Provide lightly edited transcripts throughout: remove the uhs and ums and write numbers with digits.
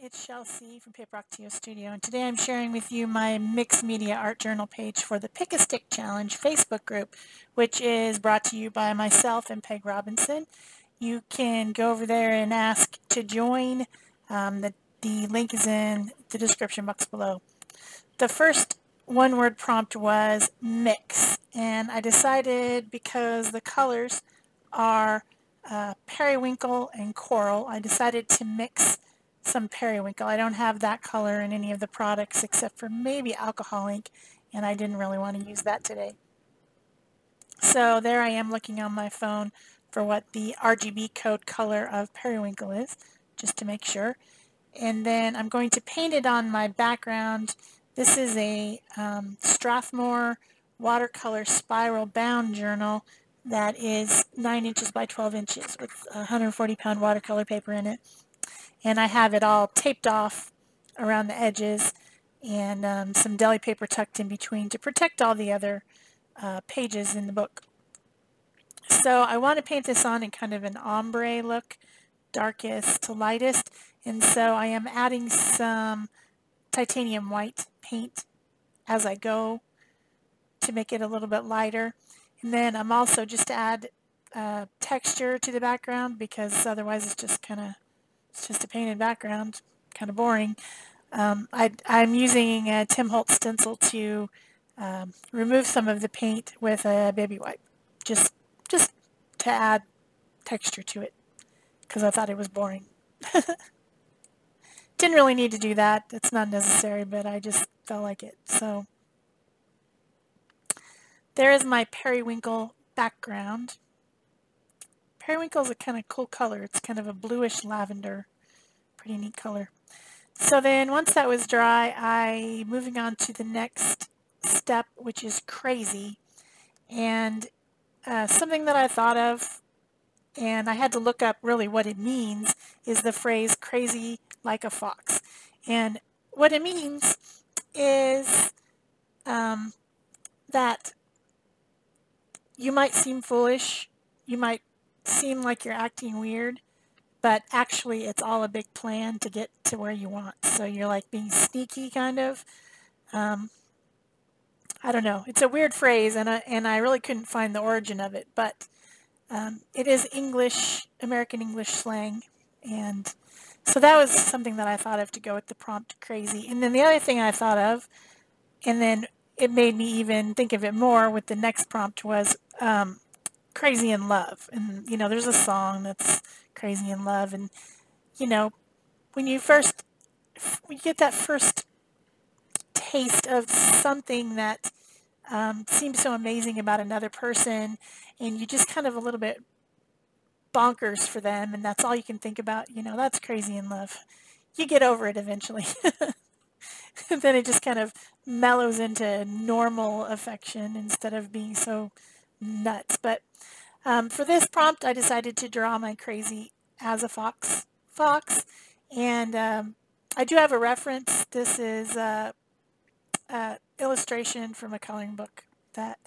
it's Shel C from PaperOcotilloStudio, and today I'm sharing with you my mixed media art journal page for the Pick a Stick Challenge Facebook group, which is brought to you by myself and Peg Robinson. You can go over there and ask to join. The link is in the description box below. The first one-word prompt was mix, and I decided because the colors are periwinkle and coral, I decided to mix some periwinkle. I don't have that color in any of the products except for maybe alcohol ink, and I didn't really want to use that today. So there I am looking on my phone for what the RGB code color of periwinkle is, just to make sure. And then I'm going to paint it on my background. This is a Strathmore watercolor spiral bound journal that is 9 inches by 12 inches with 140-pound watercolor paper in it. And I have it all taped off around the edges and some deli paper tucked in between to protect all the other pages in the book. So I want to paint this on in kind of an ombre look, darkest to lightest, and so I am adding some titanium white paint as I go to make it a little bit lighter. And then I'm also just to add texture to the background, because otherwise it's just a painted background, kind of boring. I'm using a Tim Holtz stencil to remove some of the paint with a baby wipe, just to add texture to it, because I thought it was boring. Didn't really need to do that. It's not necessary, but I just felt like it. So there is my periwinkle background. Periwinkle is a kind of cool color. It's kind of a bluish lavender. Pretty neat color. So then once that was dry, I moving on to the next step, which is crazy. And something that I thought of, and I had to look up really what it means, is the phrase crazy like a fox. And what it means is that you might seem foolish, you might seem like you're acting weird, but actually it's all a big plan to get to where you want. So you're like being sneaky, kind of. I don't know. It's a weird phrase, and I really couldn't find the origin of it, but it is English, American English slang, and so that was something that I thought of to go with the prompt crazy. And then the other thing I thought of, and then it made me even think of it more with the next prompt, was crazy in love. And, you know, there's a song that's crazy in love, and, you know, when you get that first taste of something that seems so amazing about another person, and you just kind of a little bit bonkers for them, and that's all you can think about, you know, that's crazy in love. You get over it eventually. Then it just kind of mellows into normal affection instead of being so nuts. But for this prompt, I decided to draw my crazy as a fox. And I do have a reference. This is illustration from a coloring book that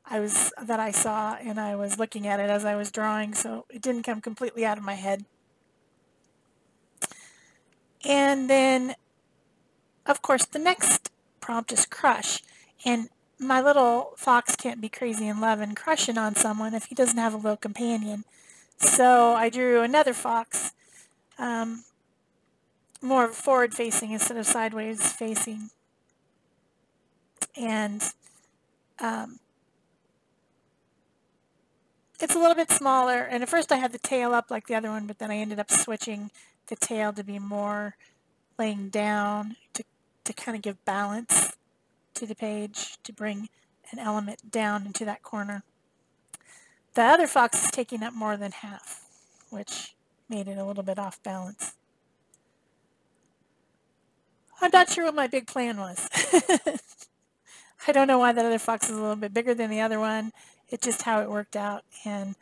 I saw, and I was looking at it as I was drawing, so it didn't come completely out of my head. And then, of course, the next prompt is crush, and my little fox can't be crazy in love and crushing on someone if he doesn't have a little companion. So I drew another fox, more forward-facing instead of sideways-facing, and it's a little bit smaller, and at first I had the tail up like the other one, but then I ended up switching the tail to be more laying down to kind of give balance to the page, to bring an element down into that corner. The other fox is taking up more than half, which made it a little bit off balance. I'm not sure what my big plan was. I don't know why that other fox is a little bit bigger than the other one. It's just how it worked out. And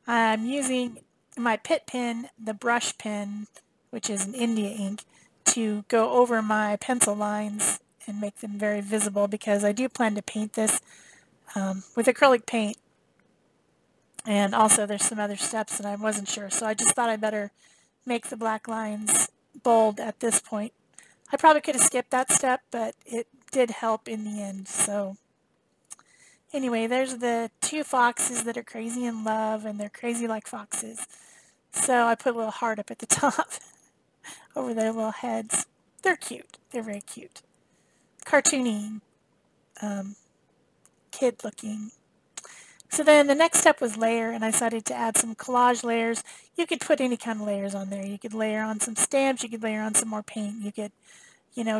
I'm using my Pit pen, the brush pen, which is an India ink, to go over my pencil lines and make them very visible, because I do plan to paint this with acrylic paint. And also there's some other steps that I wasn't sure. So I just thought I better make the black lines bold at this point. I probably could have skipped that step, but it did help in the end. So anyway, there's the two foxes that are crazy in love, and they're crazy like foxes. So I put a little heart up at the top over their little heads. They're cute. They're very cute. Cartoony, kid looking. So then the next step was layer, and I decided to add some collage layers. You could put any kind of layers on there. You could layer on some stamps, you could layer on some more paint, you could,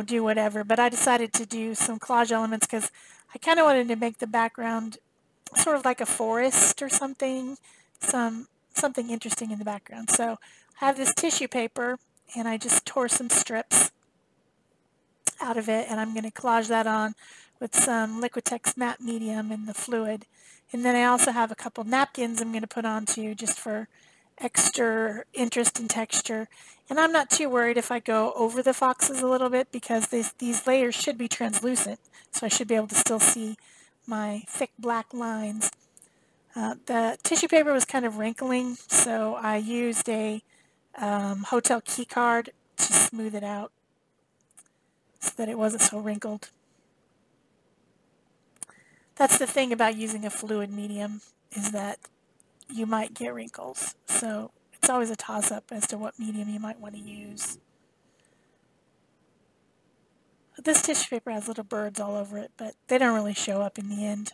do whatever. But I decided to do some collage elements because I kind of wanted to make the background sort of like a forest or something, something interesting in the background. So I have this tissue paper, and I just tore some strips out of it, and I'm going to collage that on with some Liquitex matte medium in the fluid. And then I also have a couple napkins I'm going to put on too, just for extra interest and texture. And I'm not too worried if I go over the foxes a little bit, because these layers should be translucent, so I should be able to still see my thick black lines. The tissue paper was kind of wrinkling, so I used a hotel key card to smooth it out so that it wasn't so wrinkled. That's the thing about using a fluid medium, is that you might get wrinkles. So it's always a toss-up as to what medium you might want to use. But this tissue paper has little birds all over it, but they don't really show up in the end.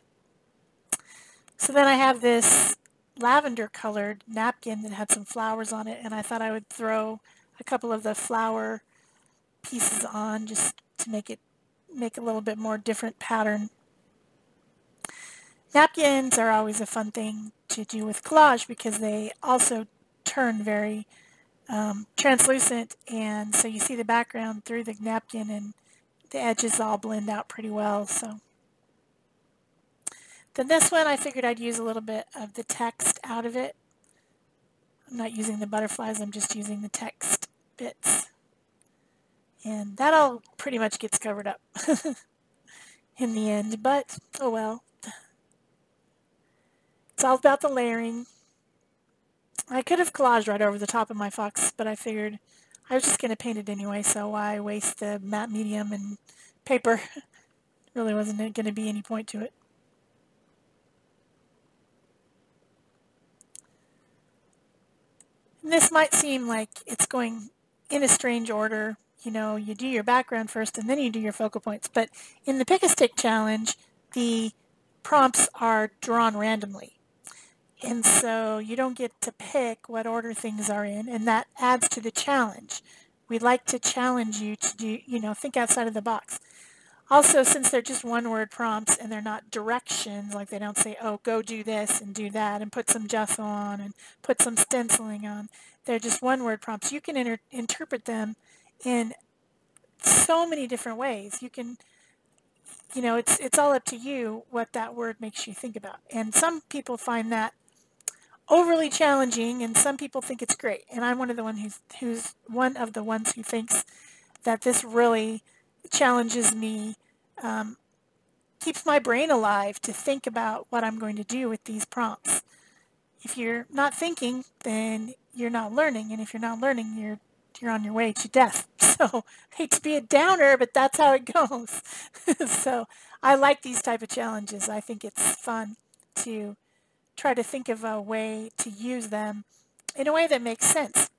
So then I have this lavender colored napkin that had some flowers on it, and I thought I would throw a couple of the flower pieces on just to make a little bit more different pattern. Napkins are always a fun thing to do with collage because they also turn very translucent, and so you see the background through the napkin and the edges all blend out pretty well. So then this one, I figured I'd use a little bit of the text out of it. I'm not using the butterflies, I'm just using the text bits. And that all pretty much gets covered up in the end, but oh well. It's all about the layering. I could have collaged right over the top of my fox, but I figured I was just going to paint it anyway, so why waste the matte medium and paper? Really wasn't going to be any point to it. And this might seem like it's going in a strange order. You do your background first and then you do your focal points. But in the Pick-a-Stick challenge, the prompts are drawn randomly. And so you don't get to pick what order things are in, and that adds to the challenge. We like to challenge you to do, think outside of the box. Also, since they're just one-word prompts and they're not directions, like they don't say, oh, go do this and do that and put some gesso on and put some stenciling on. They're just one-word prompts. You can interpret them in so many different ways. You can, it's all up to you what that word makes you think about. And some people find that overly challenging, and some people think it's great. And I'm one of the ones who thinks that this really challenges me, keeps my brain alive to think about what I'm going to do with these prompts. If you're not thinking, then you're not learning, and if you're not learning, you're on your way to death. So I hate to be a downer, but that's how it goes. So I like these type of challenges. I think it's fun to try to think of a way to use them in a way that makes sense.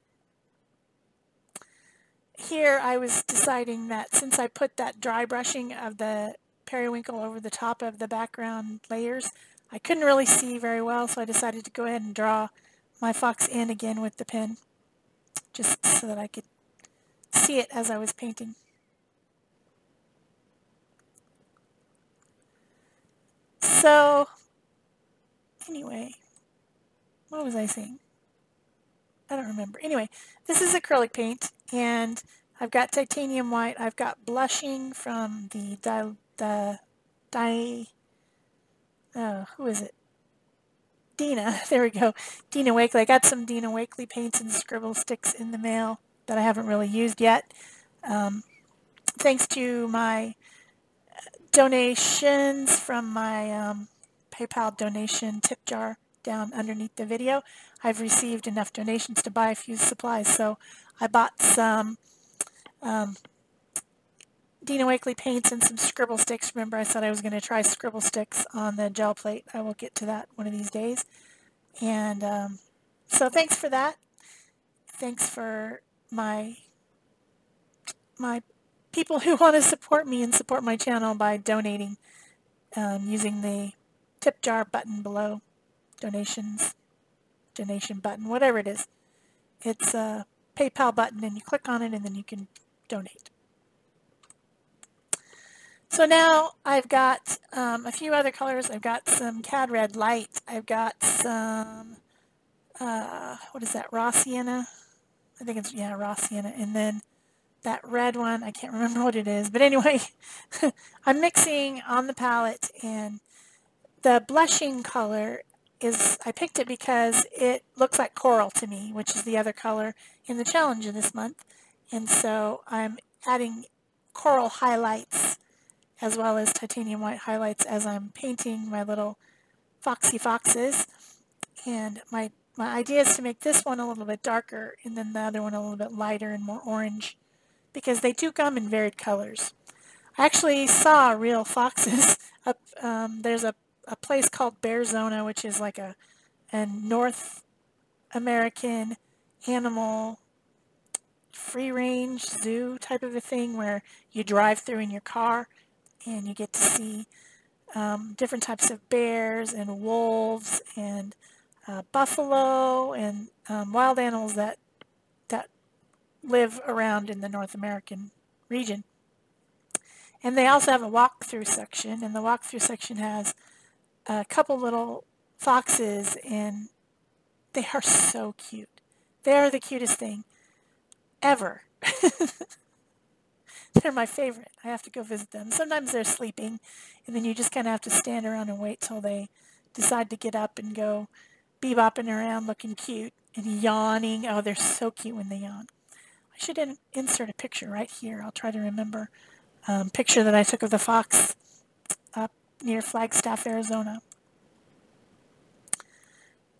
Here I was deciding that since I put that dry brushing of the periwinkle over the top of the background layers, I couldn't really see very well, so I decided to go ahead and draw my fox in again with the pen, just so that I could see it as I was painting. So anyway, what was I saying? I don't remember. Anyway, this is acrylic paint, and I've got titanium white. I've got blushing from who is it? Dina. There we go. Dina Wakely. I got some Dina Wakely paints and scribble sticks in the mail that I haven't really used yet. Thanks to my donations from my PayPal donation tip jar down underneath the video, I've received enough donations to buy a few supplies. So I bought some Dina Wakely paints and some scribble sticks. Remember I said I was going to try scribble sticks on the gel plate. I will get to that one of these days. And so thanks for that. Thanks for my people who want to support me and support my channel by donating using the tip jar button below. Donation button, whatever it is. It's a PayPal button, and you click on it and then you can donate. So now I've got a few other colors. I've got some Cad Red Light. I've got some, what is that, raw sienna? I think it's, yeah, raw sienna. And then that red one, I can't remember what it is. But anyway, I'm mixing on the palette, and the blushing color is, I picked it because it looks like coral to me, which is the other color in the challenge of this month. And so I'm adding coral highlights as well as titanium white highlights as I'm painting my little foxy foxes. And my idea is to make this one a little bit darker and then the other one a little bit lighter and more orange, because they do come in varied colors. I actually saw real foxes up, there's a place called Bearzona, which is like a North American animal free-range zoo type of a thing where you drive through in your car and you get to see different types of bears and wolves and buffalo and wild animals that live around in the North American region. And they also have a walkthrough section, and the walkthrough section has a couple little foxes, and they are so cute. They are the cutest thing ever. They're my favorite. I have to go visit them. Sometimes they're sleeping, and then you just kind of have to stand around and wait till they decide to get up and go bebopping around looking cute and yawning. Oh, they're so cute when they yawn. I should insert a picture right here. I'll try to remember. Picture that I took of the fox up near Flagstaff, Arizona.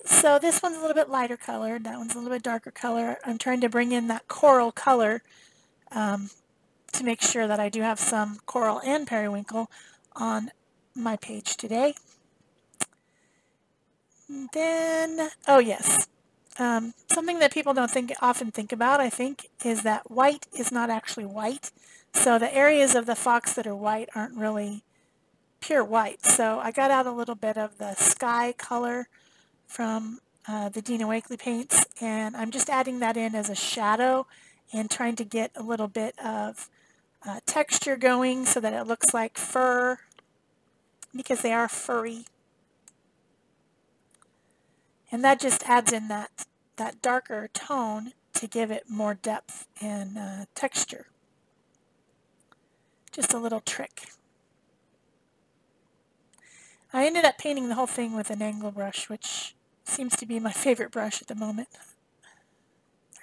So this one's a little bit lighter colored. That one's a little bit darker color. I'm trying to bring in that coral color to make sure that I do have some coral and periwinkle on my page today. And then, oh yes, something that people don't often think about, I think, is that white is not actually white. So the areas of the fox that are white aren't really pure white. So I got out a little bit of the sky color from the Dina Wakely paints, and I'm just adding that in as a shadow and trying to get a little bit of texture going so that it looks like fur, because they are furry. And that just adds in that darker tone to give it more depth and texture. Just a little trick. I ended up painting the whole thing with an angle brush, which seems to be my favorite brush at the moment.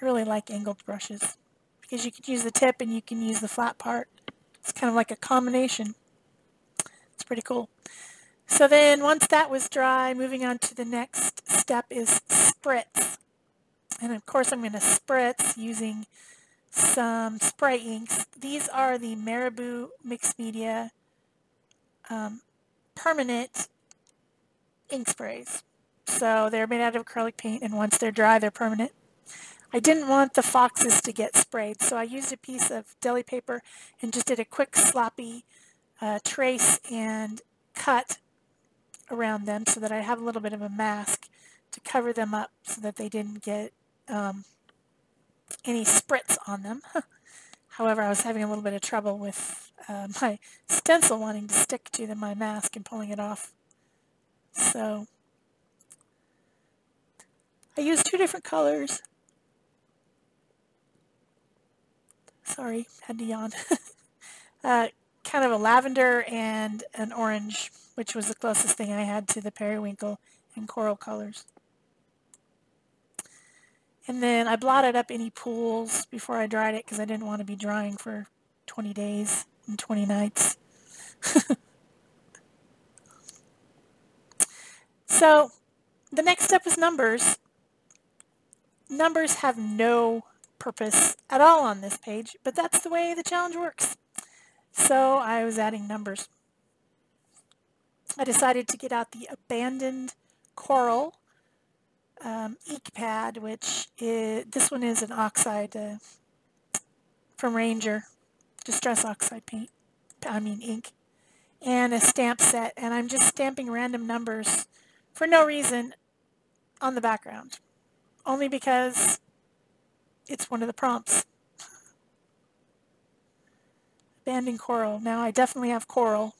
I really like angled brushes because you can use the tip and you can use the flat part. It's kind of like a combination. It's pretty cool. So then once that was dry, moving on to the next step is spritz. And of course I'm going to spritz using some spray inks. These are the Marabou Mixed Media permanent ink sprays. So they're made out of acrylic paint, and once they're dry, they're permanent. I didn't want the foxes to get sprayed, so I used a piece of deli paper and just did a quick sloppy trace and cut around them so that I have a little bit of a mask to cover them up so that they didn't get any spritz on them. However, I was having a little bit of trouble with my stencil wanting to stick to my mask and pulling it off. So I used two different colors. Sorry, had to yawn. Kind of a lavender and an orange, which was the closest thing I had to the periwinkle and coral colors. And then I blotted up any pools before I dried it because I didn't want to be drying for 20 days and 20 nights. So the next step is numbers. Numbers have no purpose at all on this page, but that's the way the challenge works. So I was adding numbers. I decided to get out the abandoned coral ink pad, which is, this one is an oxide from Ranger, Distress Oxide paint, ink, and a stamp set, and I'm just stamping random numbers for no reason on the background, only because it's one of the prompts. Abandoned coral. Now I definitely have coral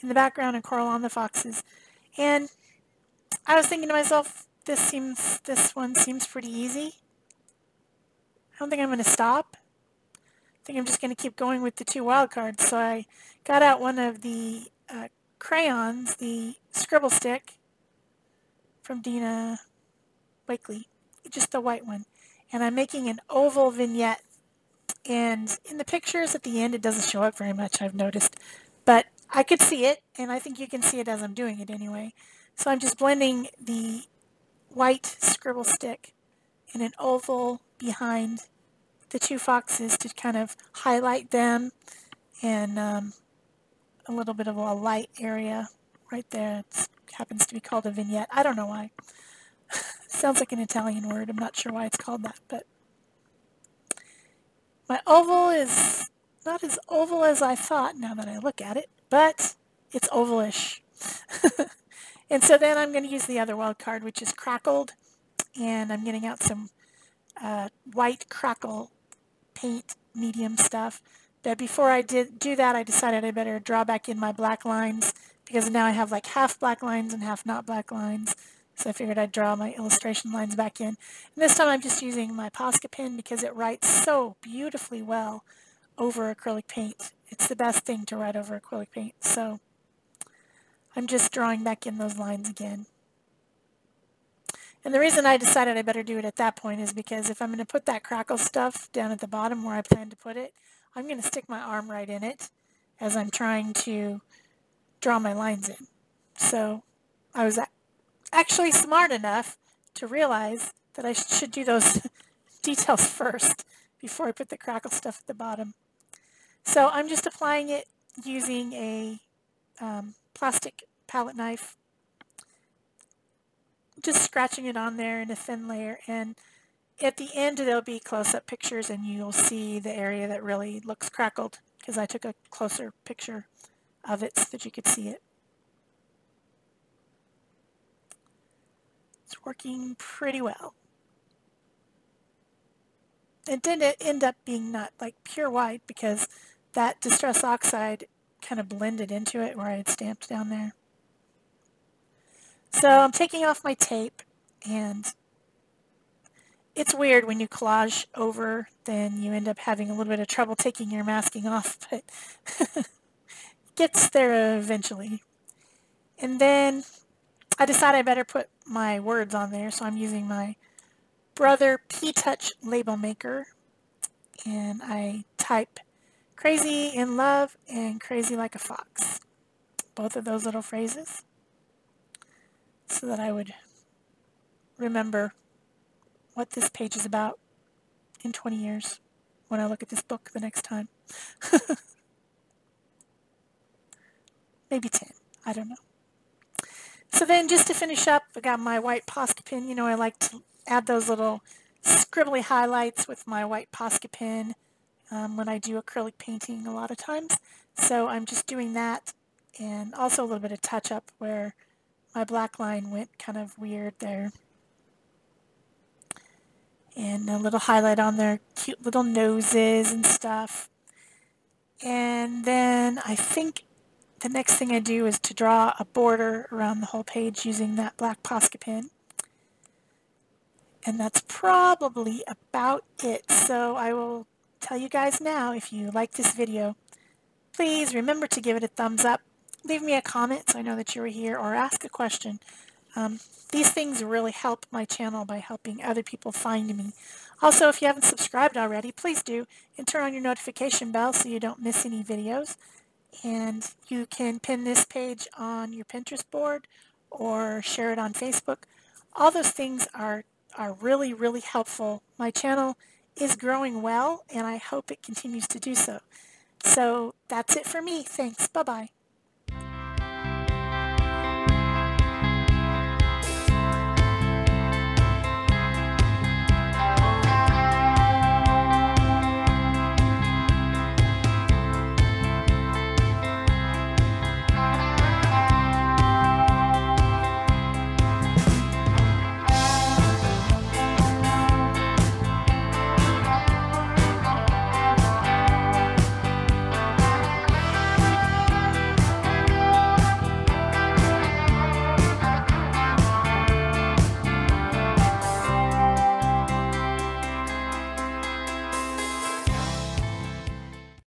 in the background and coral on the foxes, and I was thinking to myself, this one seems pretty easy. I don't think I'm going to stop. I think I'm just going to keep going with the 2 wildcards. So I got out one of the crayons, the scribble stick from Dina Wakely, just the white one, and I'm making an oval vignette. And in the pictures at the end, it doesn't show up very much, I've noticed, but I could see it, and I think you can see it as I'm doing it anyway. So I'm just blending the white scribble stick in an oval behind the 2 foxes to kind of highlight them, and a little bit of a light area right there. It happens to be called a vignette. I don't know why. Sounds like an Italian word. I'm not sure why it's called that, but my oval is not as oval as I thought now that I look at it, but it's ovalish. And so then I'm going to use the other wild card, which is crackled, and I'm getting out some white crackle paint, medium stuff. But before I do that, I decided I better draw back in my black lines, because now I have like half black lines and half not black lines. So I figured I'd draw my illustration lines back in. And this time I'm just using my Posca pen because it writes so beautifully well over acrylic paint. It's the best thing to write over acrylic paint. So I'm just drawing back in those lines again. And the reason I decided I better do it at that point is because if I'm going to put that crackle stuff down at the bottom where I plan to put it, I'm going to stick my arm right in it as I'm trying to draw my lines in. So I was actually smart enough to realize that I should do those details first before I put the crackle stuff at the bottom. So I'm just applying it using a plastic palette knife, just scratching it on there in a thin layer, and at the end there'll be close-up pictures and you'll see the area that really looks crackled, because I took a closer picture of it so that you could see it. It's working pretty well. It didn't end up being not like pure white because that Distress Oxide kind of blended into it where I had stamped down there. So I'm taking off my tape, and it's weird when you collage over, then you end up having a little bit of trouble taking your masking off, but it gets there eventually. And then I decided I better put my words on there, so I'm using my Brother P-Touch label maker, and I type crazy in love and crazy like a fox, both of those little phrases, so that I would remember what this page is about in 20 years when I look at this book the next time. Maybe 10, I don't know. So then just to finish up, I got my white Posca pen. You know, I like to add those little scribbly highlights with my white Posca pen when I do acrylic painting a lot of times. So I'm just doing that, and also a little bit of touch up where my black line went kind of weird there. And a little highlight on their cute little noses and stuff. And then I think the next thing I do is to draw a border around the whole page using that black Posca pen. And that's probably about it. So I will tell you guys now, if you like this video, please remember to give it a thumbs up. Leave me a comment so I know that you were here, or ask a question. These things really help my channel by helping other people find me. Also, if you haven't subscribed already, please do, and turn on your notification bell so you don't miss any videos. And you can pin this page on your Pinterest board or share it on Facebook. All those things are are really, really helpful. My channel is growing well, and I hope it continues to do so. So that's it for me. Thanks. Bye-bye.